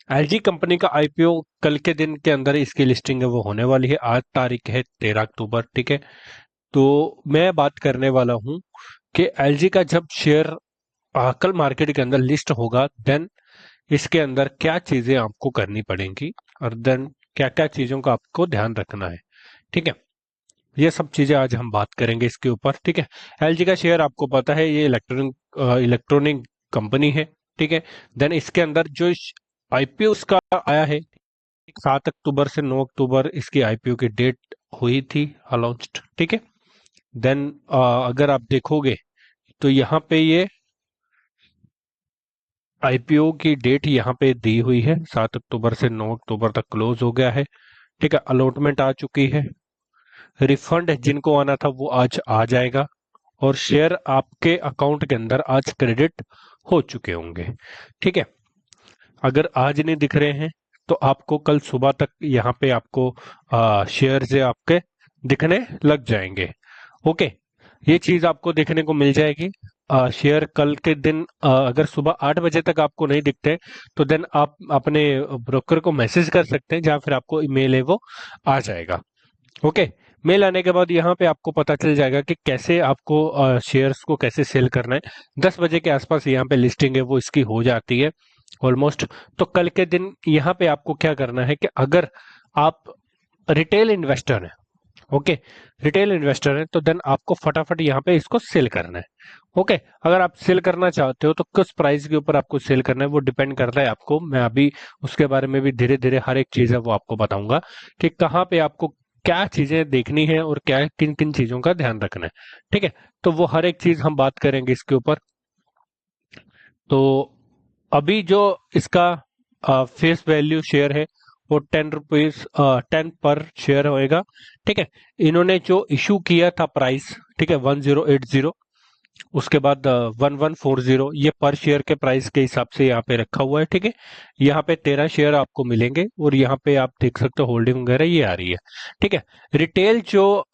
LG company का IPO कल के दिन के अंदर इसकी लिस्टिंग है वो होने वाली है। आज तारीख है 13 अक्टूबर, ठीक है। तो मैं बात करने वाला हूं कि एलजी का जब शेयर कल मार्केट के अंदर लिस्ट होगा, देन इसके अंदर क्या चीजें आपको करनी पड़ेंगी और देन क्या क्या चीजों का आपको ध्यान रखना है, ठीक है। ये सब चीजें आज हम बात करेंगे इसके ऊपर, ठीक है। एलजी का शेयर आपको पता है ये इलेक्ट्रॉनिक कंपनी है, ठीक है। देन इसके अंदर जो आईपीओ इसका आया है 7 अक्टूबर से 9 अक्टूबर इसकी आईपीओ की डेट हुई थी अनाउंस्ड, ठीक है। देन अगर आप देखोगे तो यहाँ पे ये आईपीओ की डेट यहाँ पे दी हुई है, 7 अक्टूबर से 9 अक्टूबर तक क्लोज हो गया है, ठीक है। अलॉटमेंट आ चुकी है, रिफंड जिनको आना था वो आज आ जाएगा और शेयर आपके अकाउंट के अंदर आज क्रेडिट हो चुके होंगे, ठीक है। अगर आज नहीं दिख रहे हैं तो आपको कल सुबह तक यहाँ पे आपको शेयर से आपके दिखने लग जाएंगे, ओके। ये चीज आपको देखने को मिल जाएगी। शेयर कल के दिन अगर सुबह 8 बजे तक आपको नहीं दिखते तो देन आप अपने ब्रोकर को मैसेज कर सकते हैं, जहाँ फिर आपको ईमेल है वो आ जाएगा, ओके। मेल आने के बाद यहाँ पे आपको पता चल जाएगा कि कैसे आपको शेयर्स को कैसे सेल करना है। 10 बजे के आसपास यहाँ पे लिस्टिंग है वो इसकी हो जाती है ऑलमोस्ट। तो कल के दिन यहाँ पे आपको क्या करना है कि अगर आप रिटेल इन्वेस्टर हैं, ओके, रिटेल इन्वेस्टर हैं, तो देन आपको फटाफट यहाँ पे इसको सेल करना है, ओके। अगर आप सेल करना चाहते हो तो किस प्राइस के ऊपर आपको सेल करना है वो डिपेंड करता है आपको। मैं अभी उसके बारे में भी धीरे धीरे हर एक चीज है वो आपको बताऊंगा कि कहाँ पे आपको क्या चीजें देखनी है और क्या किन किन चीजों का ध्यान रखना है, ठीक है। तो वो हर एक चीज हम बात करेंगे इसके ऊपर। तो अभी जो इसका फेस वैल्यू शेयर है वो 10 रुपीज 10 पर शेयर होएगा, ठीक है। इन्होंने जो इशू किया था प्राइस, ठीक है, 1080, उसके बाद 1140, ये पर शेयर के प्राइस के हिसाब से यहाँ पे रखा हुआ है, ठीक है। यहाँ पे 13 शेयर आपको मिलेंगे और यहाँ पे आप देख सकते हो होल्डिंग वगैरह ये आ रही है, ठीक है। रिटेल जो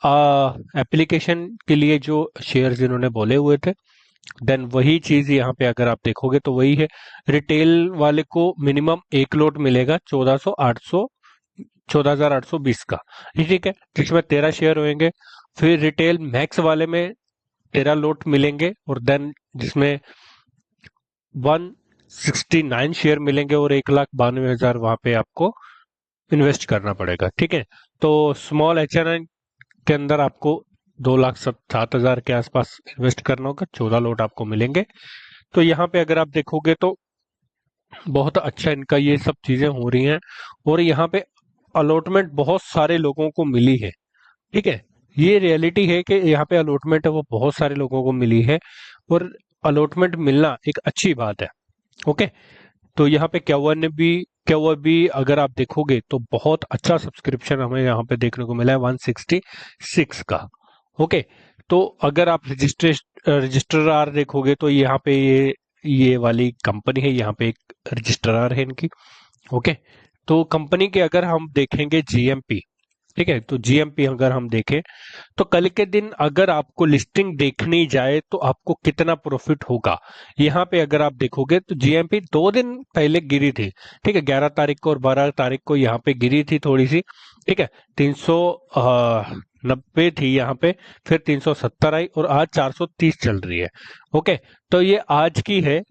एप्लीकेशन के लिए जो शेयर्स इन्होंने बोले हुए थे, देन वही चीज यहाँ पे अगर आप देखोगे तो वही है। रिटेल वाले को मिनिमम एक लोट मिलेगा 14,820 का, ठीक है, जिसमें 13 शेयर होंगे। फिर रिटेल मैक्स वाले में 13 लोट मिलेंगे और देन जिसमें 169 शेयर मिलेंगे और 1,92,000 वहां पे आपको इन्वेस्ट करना पड़ेगा, ठीक है। तो स्मॉल एच के अंदर आपको 2,07,000 के आसपास इन्वेस्ट करना होगा, 14 लोट आपको मिलेंगे। तो यहाँ पे अगर आप देखोगे तो बहुत अच्छा इनका ये सब चीजें हो रही हैं और यहाँ पे अलॉटमेंट बहुत सारे लोगों को मिली है, ठीक है। ये रियलिटी है कि यहाँ पे अलॉटमेंट है वो बहुत सारे लोगों को मिली है और अलॉटमेंट मिलना एक अच्छी बात है, ओके। तो यहाँ पे क्या हुआ भी अगर आप देखोगे तो बहुत अच्छा सब्सक्रिप्शन हमें यहाँ पे देखने को मिला है 166 का, ओके। तो अगर आप रजिस्ट्रार देखोगे तो यहाँ पे ये वाली कंपनी है, यहाँ पे एक रजिस्ट्रार है इनकी, ओके। तो कंपनी के अगर हम देखेंगे जीएमपी, ठीक है, तो जीएमपी अगर हम देखें तो कल के दिन अगर आपको लिस्टिंग देखनी जाए तो आपको कितना प्रॉफिट होगा, यहाँ पे अगर आप देखोगे तो जीएमपी 2 दिन पहले गिरी थी, ठीक है, 11 तारीख को और 12 तारीख को यहाँ पे गिरी थी थोड़ी सी, ठीक है। 390 थी यहाँ पे, फिर 370 आई और आज 430 चल रही है, ओके। तो ये आज की है।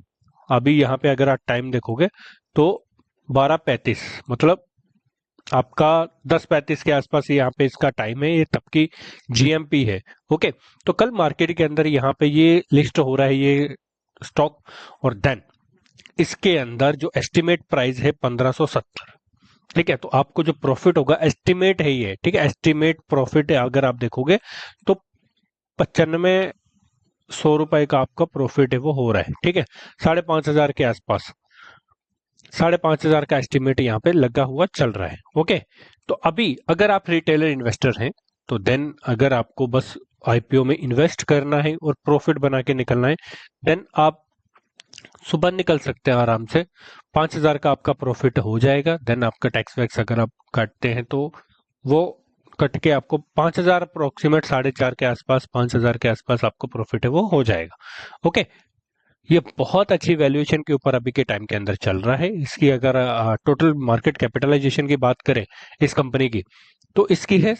अभी यहाँ पे अगर आप टाइम देखोगे तो 12:35, मतलब आपका 10:35 के आसपास यहाँ पे इसका टाइम है, ये तब की जीएमपी है, ओके। तो कल मार्केट के अंदर यहाँ पे ये लिस्ट हो रहा है ये स्टॉक और देन इसके अंदर जो एस्टिमेट प्राइस है 1570, ठीक है। तो आपको जो प्रॉफिट होगा एस्टिमेट है ये, ठीक है, एस्टिमेट प्रॉफिट है अगर आप देखोगे तो 9500 रुपए का आपका प्रॉफिट है वो हो रहा है, ठीक है, 5,500 के आसपास, 5,500 का एस्टिमेट यहाँ पे लगा हुआ चल रहा है, ओके। तो अभी अगर आप रिटेलर इन्वेस्टर हैं तो देन अगर आपको बस आईपीओ में इन्वेस्ट करना है और प्रॉफिट बना के निकलना है, देन आप सुबह निकल सकते हैं आराम से। 5,000 का आपका प्रॉफिट हो जाएगा, देन आपका टैक्स वैक्स अगर आप काटते हैं तो वो कट के आपको 5,000 अप्रोक्सीमेट 4.5 के आसपास, 5,000 के आसपास आपको प्रॉफिट है वो हो जाएगा, ओके। ये बहुत अच्छी वैल्यूएशन के ऊपर अभी के टाइम के अंदर चल रहा है। इसकी अगर टोटल मार्केट कैपिटलाइजेशन की बात करें इस कंपनी की, तो इसकी है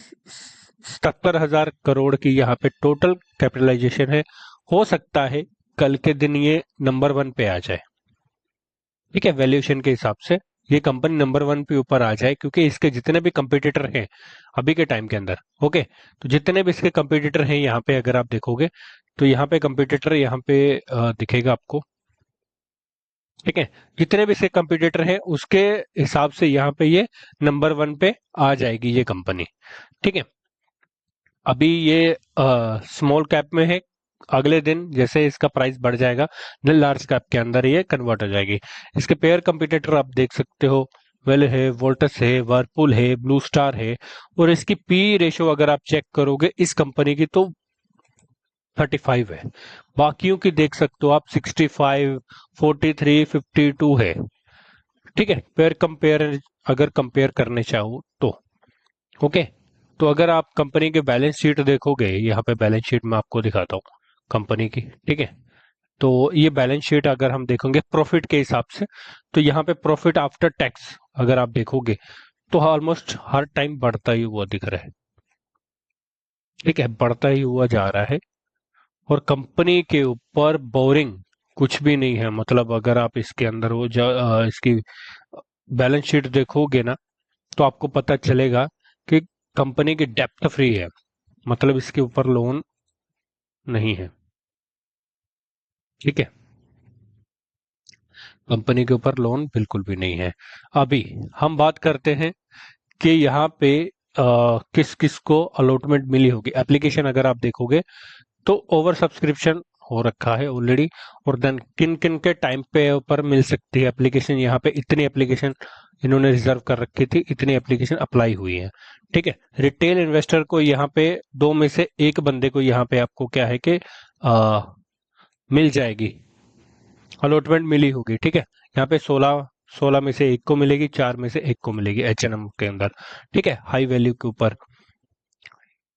77,000 करोड़ की यहाँ पे टोटल कैपिटलाइजेशन है। हो सकता है कल के दिन ये नंबर 1 पे आ जाए, ठीक है, वैल्यूएशन के हिसाब से ये कंपनी नंबर 1 पे ऊपर आ जाए, क्योंकि इसके जितने भी कंपटीटर हैं अभी के टाइम के अंदर, ओके, तो जितने भी इसके कंपटीटर हैं यहाँ पे अगर आप देखोगे तो यहाँ पे कंपटीटर यहाँ पे दिखेगा आपको, ठीक है, जितने भी इसके कंपटीटर हैं उसके हिसाब से यहाँ पे ये नंबर 1 पे आ जाएगी ये कंपनी, ठीक है। अभी ये स्मॉल कैप में है, अगले दिन जैसे इसका प्राइस बढ़ जाएगा देन लार्ज कैप के अंदर ये कन्वर्ट हो जाएगी। इसके पेयर कंपटीटर आप देख सकते हो, वेल है, वोल्टस है, वर्लपूल है, ब्लू स्टार है, और इसकी पी रेशो अगर आप चेक करोगे इस कंपनी की तो 35 है। बाकियों की देख सकते हो आप 65, 43, 52 है, ठीक है, अगर कंपेयर करने चाहो तो, ओके। तो अगर आप कंपनी के बैलेंस शीट देखोगे, यहाँ पे बैलेंस शीट में आपको दिखाता हूँ कंपनी की, ठीक है। तो ये बैलेंस शीट अगर हम देखेंगे प्रॉफिट के हिसाब से, तो यहाँ पे प्रॉफिट आफ्टर टैक्स अगर आप देखोगे तो ऑलमोस्ट हर टाइम बढ़ता ही हुआ दिख रहा है, ठीक है, बढ़ता ही हुआ जा रहा है। और कंपनी के ऊपर बोरिंग कुछ भी नहीं है, मतलब अगर आप इसके अंदर इसकी बैलेंस शीट देखोगे ना तो आपको पता चलेगा कि कंपनी की डेप्थ फ्री है, मतलब इसके ऊपर लोन नहीं है, ठीक है, कंपनी के ऊपर लोन बिल्कुल भी नहीं है। अभी हम बात करते हैं कि यहाँ पे किस किस को अलॉटमेंट मिली होगी। एप्लीकेशन अगर आप देखोगे तो ओवर सब्सक्रिप्शन हो रखा है ऑलरेडी, और देन किन किन के टाइम पे ऊपर मिल सकती है एप्लीकेशन, यहाँ पे इतनी एप्लीकेशन इन्होंने रिजर्व कर रखी थी, इतनी एप्लीकेशन अप्लाई हुई है, ठीक है। रिटेल इन्वेस्टर को यहाँ पे दो में से एक बंदे को यहाँ पे आपको क्या है कि मिल जाएगी, अलॉटमेंट मिली होगी, ठीक है। यहाँ पे 16 में से एक को मिलेगी, 4 में से एक को मिलेगी H&M के अंदर, ठीक है, हाई वैल्यू के ऊपर।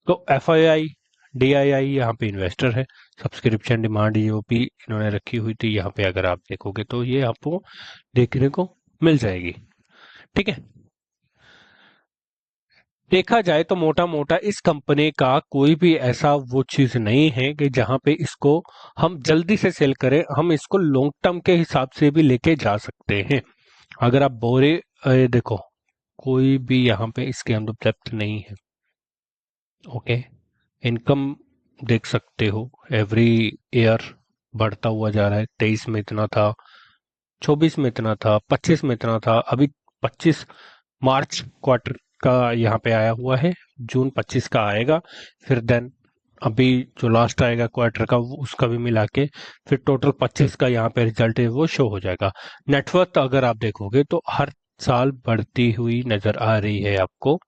तो FII DII यहाँ पे इन्वेस्टर है, सब्सक्रिप्शन डिमांड EOP इन्होंने रखी हुई थी, यहाँ पे अगर आप देखोगे तो ये आपको देखने को मिल जाएगी, ठीक है। देखा जाए तो मोटा मोटा इस कंपनी का कोई भी ऐसा वो चीज नहीं है कि जहां पे इसको हम जल्दी से सेल करें, हम इसको लॉन्ग टर्म के हिसाब से भी लेके जा सकते हैं। अगर आप देखो, कोई भी यहाँ पे इसके अंदर डेप्थ नहीं है, ओके। इनकम देख सकते हो एवरी ईयर बढ़ता हुआ जा रहा है, 23 में इतना था, 24 में इतना था, 25 में इतना था, अभी 25 मार्च क्वार्टर का यहाँ पे आया हुआ है, जून 25 का आएगा, फिर देन अभी जो लास्ट आएगा क्वार्टर का उसका भी मिला के फिर टोटल 25 का यहाँ पे रिजल्ट है वो शो हो जाएगा। नेटवर्थ अगर आप देखोगे तो हर साल बढ़ती हुई नजर आ रही है आपको,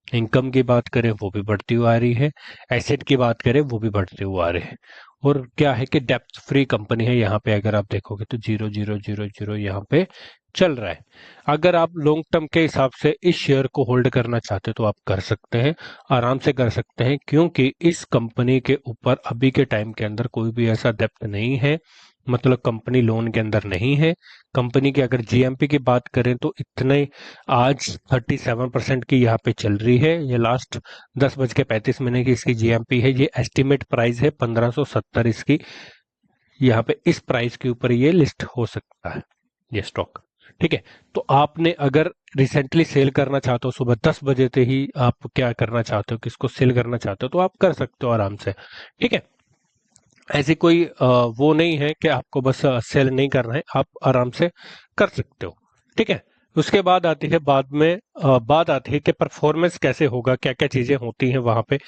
इनकम की बात करें वो भी बढ़ती हुई आ रही है, एसेट की बात करें वो भी बढ़ते हुए आ रहे हैं। और क्या है कि डेप्थ फ्री कंपनी है, यहाँ पे अगर आप देखोगे तो 0,000 यहाँ पे चल रहा है। अगर आप लॉन्ग टर्म के हिसाब से इस शेयर को होल्ड करना चाहते हो तो आप कर सकते हैं, आराम से कर सकते हैं, क्योंकि इस कंपनी के ऊपर अभी के टाइम के अंदर कोई भी ऐसा डेप्थ नहीं है, मतलब कंपनी लोन के अंदर नहीं है। कंपनी की अगर GMP की बात करें तो इतने आज 37% की यहाँ पे चल रही है, ये लास्ट 10:35 की इसकी GMP है, ये एस्टिमेट प्राइस है 1570 इसकी, यहाँ पे इस प्राइस के ऊपर ये लिस्ट हो सकता है ये स्टॉक, ठीक है। तो आपने अगर रिसेंटली सेल करना चाहते हो, सुबह 10 बजे से ही आप क्या करना चाहते हो, किसको सेल करना चाहते हो, तो आप कर सकते हो आराम से, ठीक है। ऐसी कोई वो नहीं है कि आपको बस सेल नहीं करना है, आप आराम से कर सकते हो, ठीक है। उसके बाद आती है बात आती है कि परफॉर्मेंस कैसे होगा, क्या क्या चीजें होती हैं वहां पे,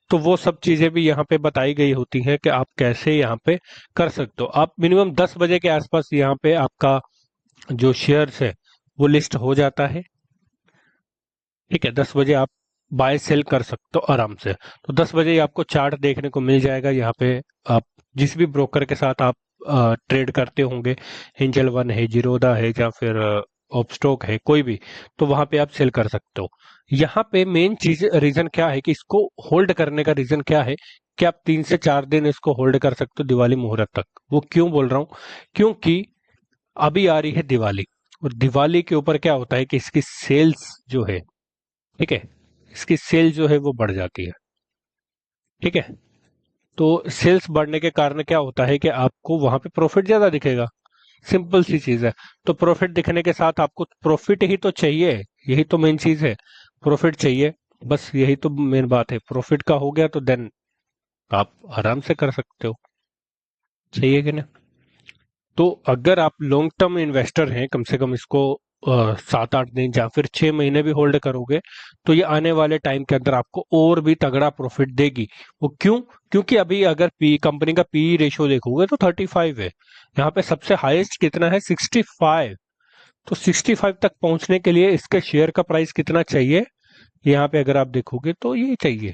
तो वो सब चीजें भी यहाँ पे बताई गई होती हैं कि आप कैसे यहाँ पे कर सकते हो। आप मिनिमम 10 बजे के आसपास यहाँ पे आपका जो शेयर्स है वो लिस्ट हो जाता है, ठीक है, 10 बजे आप बाय सेल कर सकते हो आराम से। तो 10 बजे ही आपको चार्ट देखने को मिल जाएगा यहाँ पे, आप जिस भी ब्रोकर के साथ आप ट्रेड करते होंगे, एंजल वन है, जीरोधा है, या फिर ऑपस्टॉक है, कोई भी, तो वहां पे आप सेल कर सकते हो। यहाँ पे मेन चीज रीजन क्या है कि इसको होल्ड करने का रीजन क्या है कि आप 3 से 4 दिन इसको होल्ड कर सकते हो दिवाली मुहूर्त तक। वो क्यों बोल रहा हूँ, क्योंकि अभी आ रही है दिवाली, और दिवाली के ऊपर क्या होता है कि इसकी सेल्स जो है, ठीक है, इसकी सेल जो है वो बढ़ जाती है। ठीक है, तो सेल्स बढ़ने के कारण क्या होता है कि आपको वहां पे प्रॉफिट ज्यादा दिखेगा। सिंपल सी चीज है। तो प्रॉफिट दिखने के साथ आपको प्रॉफिट ही तो चाहिए, यही तो मेन चीज है, प्रॉफिट चाहिए। बस यही तो मेन बात है, प्रॉफिट का हो गया तो देन आप आराम से कर सकते हो। सही है कि नहीं? तो अगर आप लॉन्ग टर्म इन्वेस्टर हैं, कम से कम इसको 7-8 दिन या फिर 6 महीने भी होल्ड करोगे, तो ये आने वाले टाइम के अंदर आपको और भी तगड़ा प्रॉफिट देगी। वो क्यों? क्योंकि अभी अगर पी कंपनी का पी रेशियो देखोगे तो 35 है। यहाँ पे सबसे हाईएस्ट कितना है? 65। तो 65 तक पहुंचने के लिए इसके शेयर का प्राइस कितना चाहिए? यहाँ पे अगर आप देखोगे तो ये चाहिए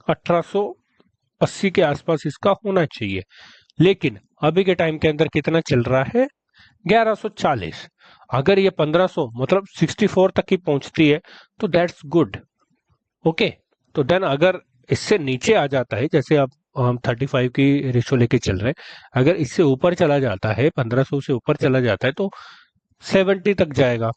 1880 के आसपास इसका होना चाहिए। लेकिन अभी के टाइम के अंदर कितना चल रहा है? 1140। अगर ये 1500 मतलब 64 तक ही पहुंचती है तो दैट्स गुड। ओके, तो देन अगर इससे नीचे आ जाता है, जैसे अब हम 35 की रेशो लेके चल रहे हैं, अगर इससे ऊपर चला जाता है, 1500 से ऊपर चला जाता है, तो 70 तक जाएगा।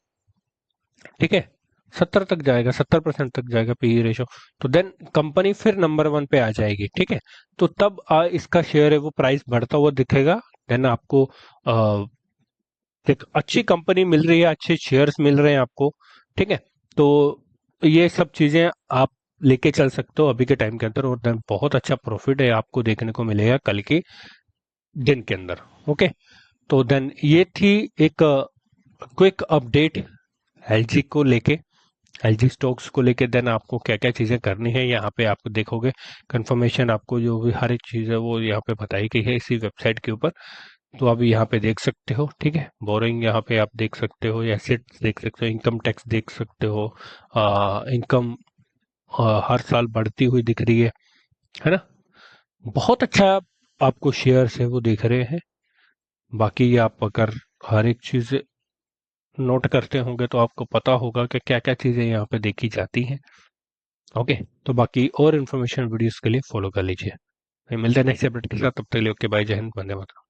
ठीक है, 70 तक जाएगा, 70% तक जाएगा पीई रेशो। तो देन कंपनी फिर नंबर 1 पे आ जाएगी। ठीक है, तो तब इसका शेयर है वो प्राइस बढ़ता हुआ दिखेगा। देन आपको एक अच्छी कंपनी मिल रही है, अच्छे शेयर्स मिल रहे हैं आपको। ठीक है, तो ये सब चीजें आप लेके चल सकते हो अभी के टाइम के अंदर, और देन बहुत अच्छा प्रॉफिट है आपको देखने को मिलेगा कल के दिन के अंदर। ओके, तो देन ये थी एक क्विक अपडेट एलजी को लेके, एलजी स्टॉक्स को लेके। देन आपको क्या क्या चीजें करनी है यहाँ पे आप देखोगे, कंफर्मेशन आपको जो भी हर एक चीज है वो यहाँ पे बताई गई है इसी वेबसाइट के ऊपर। तो आप यहाँ पे देख सकते हो। ठीक है, बोरिंग यहाँ पे आप देख सकते हो, एसेट्स देख सकते हो, इनकम टैक्स देख सकते हो, इनकम हर साल बढ़ती हुई दिख रही है ना? बहुत अच्छा आपको शेयर्स है वो दिख रहे हैं। बाकी आप अगर हर एक चीज नोट करते होंगे तो आपको पता होगा कि क्या क्या चीजें यहाँ पे देखी जाती हैं। ओके, तो बाकी और इन्फॉर्मेशन वीडियोस के लिए फॉलो कर लीजिए। मिलते हैं नेक्स्ट अपडेट के साथ, तब तक के लिए ओके बाय, जय हिंद, वंदे मातरम।